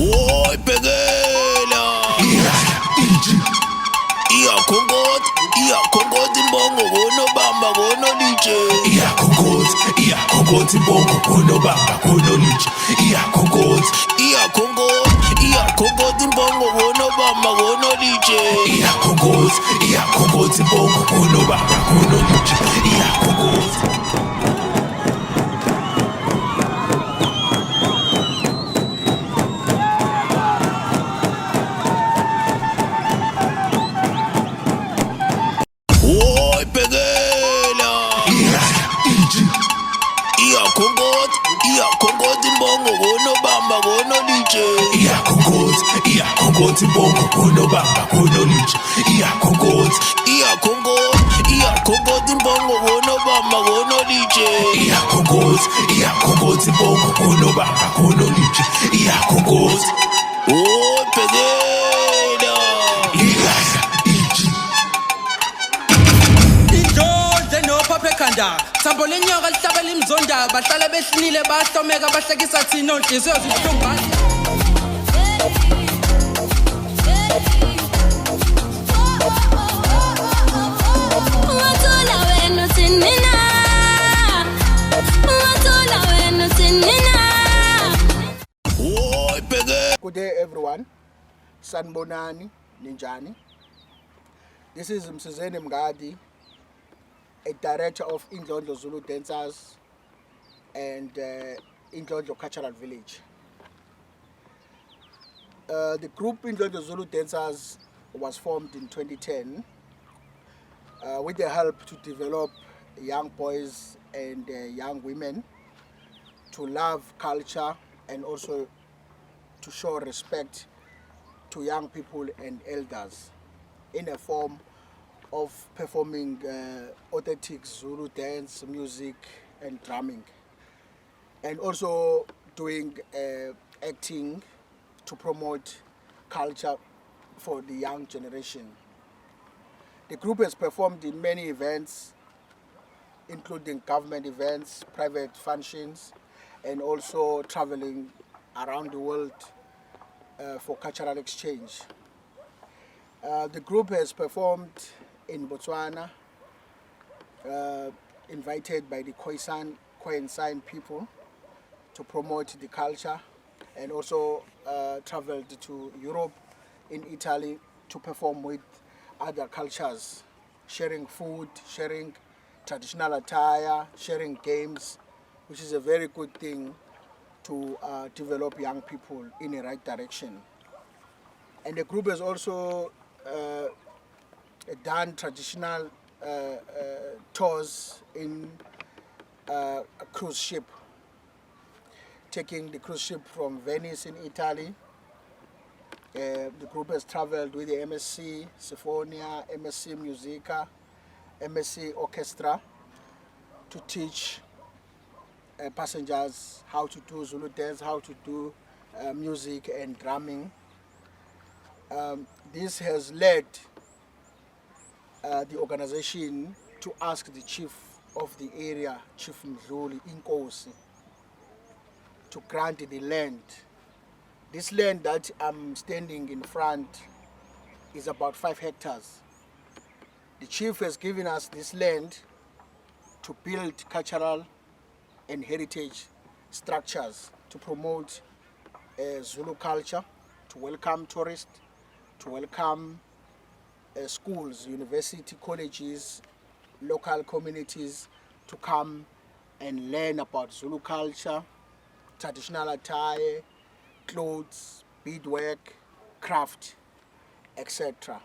Oi, pegela. Iyakhonkotha imbongo konobamba konolitshe. Iyakhonkotha imbongo konobamba konolitshe. Iyakhonkotha imbongo konobamba konolitshe. Iyakhonkotha imbongo konobamba konolitshe. Iyakhonkotha. Oi, pegela. Iyakhonkotha imbongo konobamba konolitshe. Iyakhonkotha imbongo konobamba konolitshe. Iyakhonkotha imbongo konobamba konolitshe. Iyakhonkotha imbongo konobamba konolitshe. Iyakhonkotha. Oi, pegela. Indlondlo nopapa ekhanda thambo lenyoka lihlabela imzonda bahlala behlinile bahlomeka bahlekisa thina onhliziyo zibuhlungu Good day everyone. Sanibonani, ninjani? This is Msizeni Mngadi, a director of Indlondlo Zulu Dancers and Indlondlo Cultural Village. The group Indlondlo Zulu Dancers was formed in 2010 with the help to develop young boys and young women to love culture and also to show respect to young people and elders in a form of performing authentic Zulu dance, music and drumming, and also doing acting to promote culture for the young generation. The group has performed in many events, including government events, private functions, and also traveling around the world for cultural exchange. The group has performed in Botswana, invited by the Khoisan people to promote the culture, and also traveled to Europe, in Italy, to perform with other cultures, sharing food, sharing traditional attire, sharing games, which is a very good thing to develop young people in the right direction. And the group has also done traditional tours in a cruise ship, taking the cruise ship from Venice in Italy. The group has traveled with the MSc Sinfonia, MSc Musica, MSc Orchestra to teach passengers how to do Zulu dance, how to do music and drumming. This has led the organization to ask the chief of the area, Chief Mdluli Inkosi, to grant the land. This land that I'm standing in front is about 5 hectares. The chief has given us this land to build cultural and heritage structures, to promote Zulu culture, to welcome tourists, to welcome schools, university, colleges, local communities to come and learn about Zulu culture, traditional attire, clothes, beadwork, craft, etc.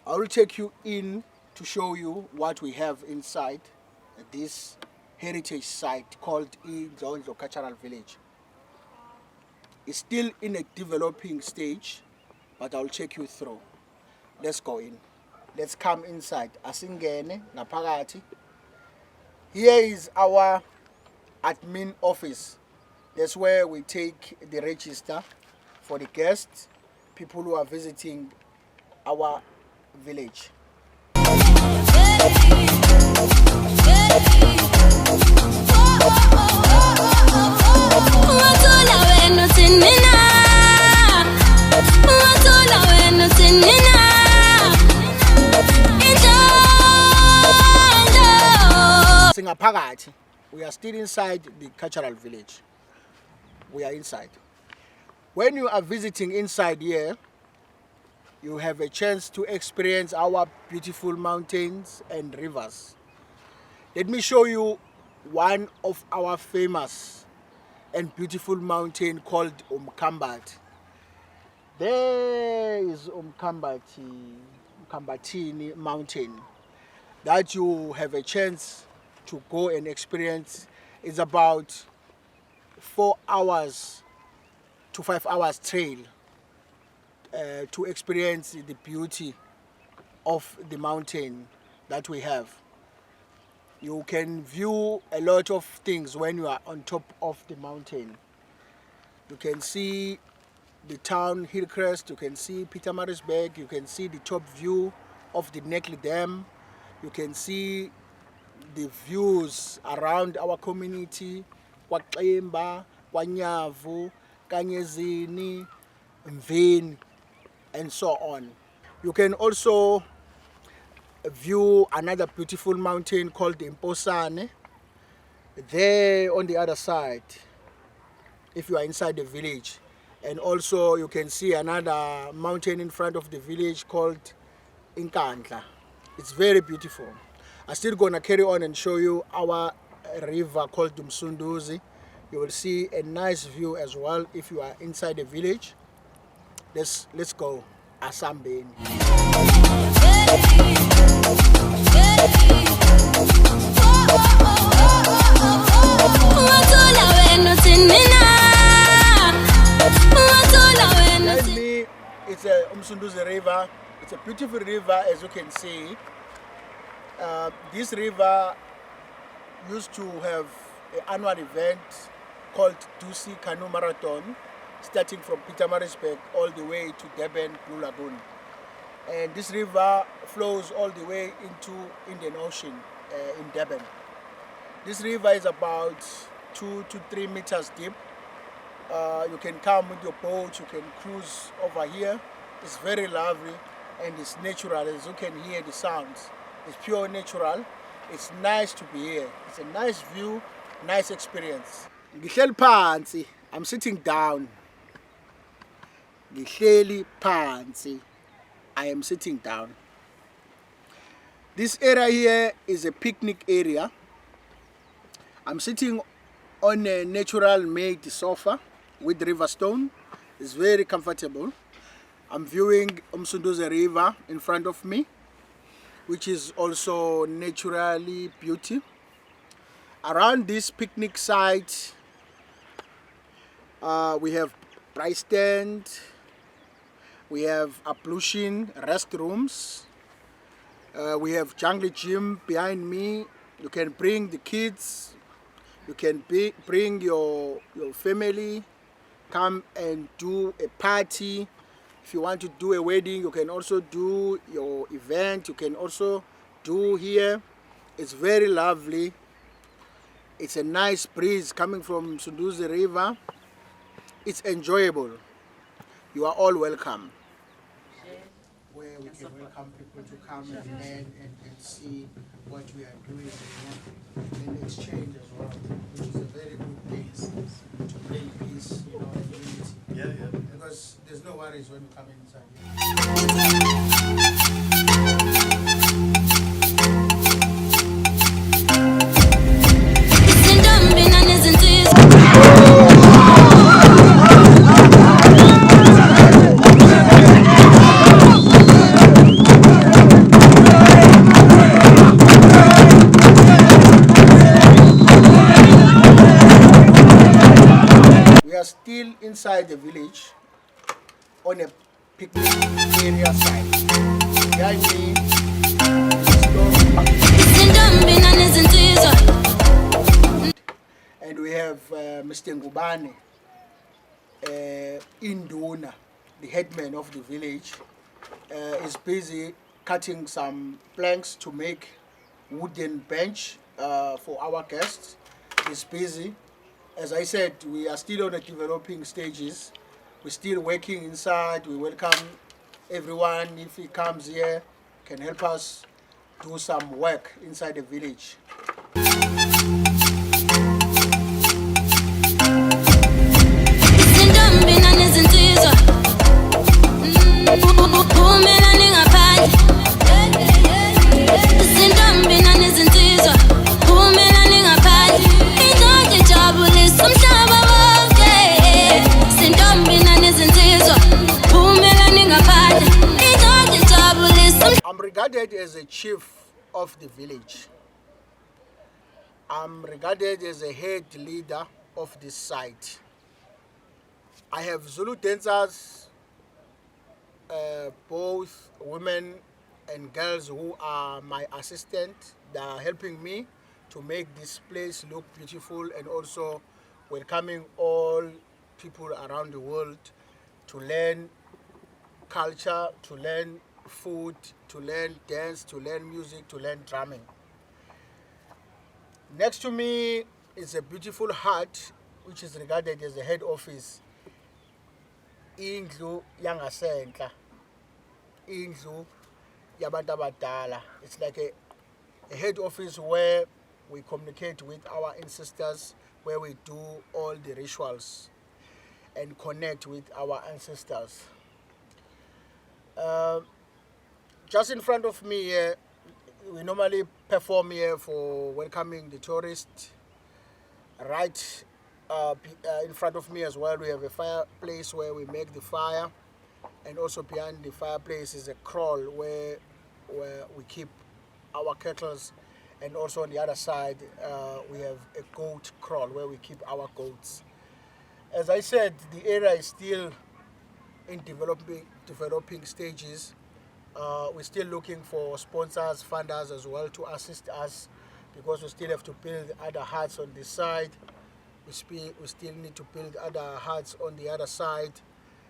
I will take you in to show you what we have inside this heritage site called Indlondlo Cultural Village. It's still in a developing stage, but I'll take you through. Let's go in. Let's come inside. Asingene ngaphakathi. Here is our admin office. That's where we take the register for the guests, people who are visiting our village. Wathola wena uthini na Phakathi. We are still inside the cultural village. We are inside. When you are visiting inside here, you have a chance to experience our beautiful mountains and rivers. Let me show you one of our famous and beautiful mountain called Umkhambathi. There is Umkhambathini mountain that you have a chance to go and experience. It's about 4 hours to 5 hours trail to experience the beauty of the mountain that we have. You can view a lot of things when you are on top of the mountain. You can see the town Hillcrest, you can see Pietermaritzburg, you can see the top view of the Neckley Dam, you can see the views around our community, KwaXemba, KwaNyavu, Kanyezini, Mveni, and so on. You can also view another beautiful mountain called the Imposane. There on the other side, if you are inside the village. And also you can see another mountain in front of the village called Indlondlo. It's very beautiful. I'm still going to carry on and show you our river called Umsunduzi. You will see a nice view as well if you are inside the village. Let's go. Asambeni. It's a Umsunduzi river. It's a beautiful river, as you can see. This river used to have an annual event called Dusi Canoe Marathon, starting from Pietermaritzburg all the way to Durban Blue Lagoon. And this river flows all the way into Indian Ocean in Durban. This river is about 2 to 3 meters deep. You can come with your boat, you can cruise over here. It's very lovely and it's natural, as you can hear the sounds. It's pure natural. It's nice to be here. It's a nice view, nice experience. Ngihleli phansi, I'm sitting down. Ngihleli phansi, I am sitting down. This area here is a picnic area. I'm sitting on a natural made sofa with river stone. It's very comfortable. I'm viewing Umsunduzi River in front of me, which is also naturally beauty. Around this picnic site, we have price stand, we have ablution restrooms, we have jungle gym behind me. You can bring the kids, you can bring your family, come and do a party. If you want to do a wedding, you can also do your event. You can also do here. It's very lovely. It's a nice breeze coming from Umsunduzi River. It's enjoyable. You are all welcome. Where we can welcome people to come and learn and see what we are doing and exchange as well, which is a very good thing to bring peace, and unity. Yeah. Because there's no worries when you come inside here. We are still inside the village on a picnic area site. Behind me and we have Mr. Ngubane, Induna, the headman of the village, is busy cutting some planks to make wooden bench for our guests. He's busy. As I said, we are still on the developing stages. We're still working inside. We welcome everyone. If he comes here, can help us do some work inside the village. regarded as a chief of the village. I'm regarded as a head leader of this site. I have Zulu dancers, both women and girls who are my assistant. They are helping me to make this place look beautiful and also welcoming all people around the world to learn culture, to learn food, to learn dance, to learn music, to learn drumming. Next to me is a beautiful hut which is regarded as the head office. Indlu yangasentla, indlu yabantu abadala. It's like a head office where we communicate with our ancestors, where we do all the rituals and connect with our ancestors. Just in front of me here, we normally perform here for welcoming the tourists. Right in front of me as well, we have a fireplace where we make the fire, and also behind the fireplace is a kraal where we keep our kettles, and also on the other side we have a goat kraal where we keep our goats. As I said, the area is still in developing stages. We're still looking for sponsors, funders as well to assist us, because we still have to build other huts on this side. We still need to build other huts on the other side,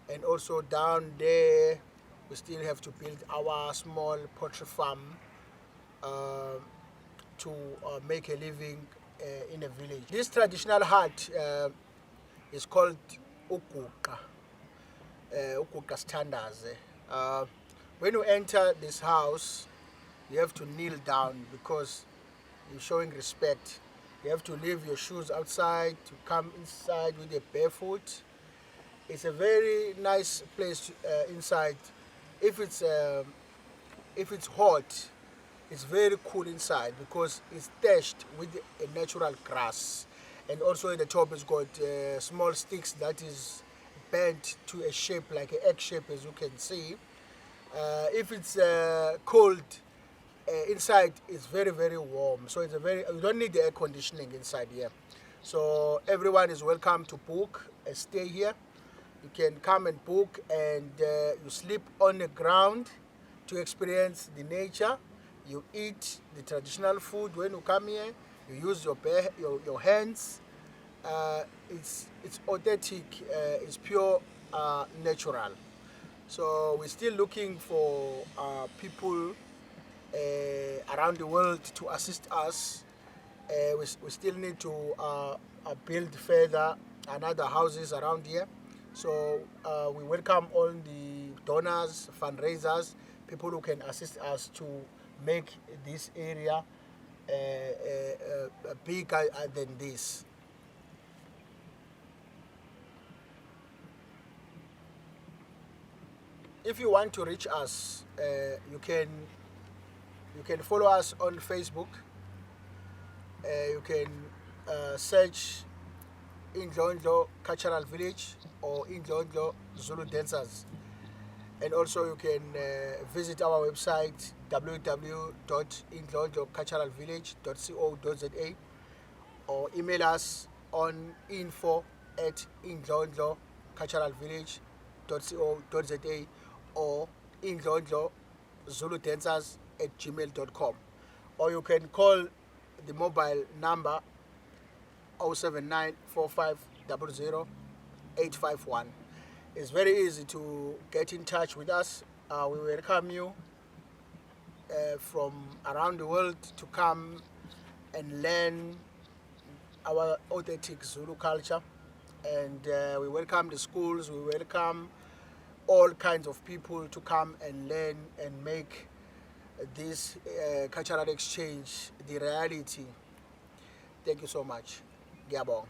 and also down there we still have to build our small poultry farm to make a living in a village. This traditional hut is called Ukuqa, Ukuqa Standards. When you enter this house, you have to kneel down because you're showing respect. You have to leave your shoes outside to come inside with your barefoot. It's a very nice place inside. If it's hot, it's very cool inside because it's thatched with a natural grass, and also at the top it's got small sticks that is bent to a shape like an egg shape, as you can see. If it's cold, inside it's very warm, so it's you don't need the air conditioning inside here. So everyone is welcome to book and stay here. You can come and book, and you sleep on the ground to experience the nature. You eat the traditional food when you come here. You use your hands. It's authentic, it's pure, natural. So we're still looking for people around the world to assist us. We still need to build further another houses around here. So we welcome all the donors, fundraisers, people who can assist us to make this area bigger than this. If you want to reach us, you can follow us on Facebook. You can search Indlondlo Cultural Village or Indlondlo Zulu Dancers, and also you can visit our website www.indlondloculturalvillage.co.za, or email us on info@indlondloculturalvillage.co.za, or indlondlozuludancers@gmail.com, or you can call the mobile number 07945000851. It's very easy to get in touch with us. We welcome you from around the world to come and learn our authentic Zulu culture, and we welcome the schools. We welcome all kinds of people to come and learn and make this cultural exchange the reality. Thank you so much. Ngiyabonga.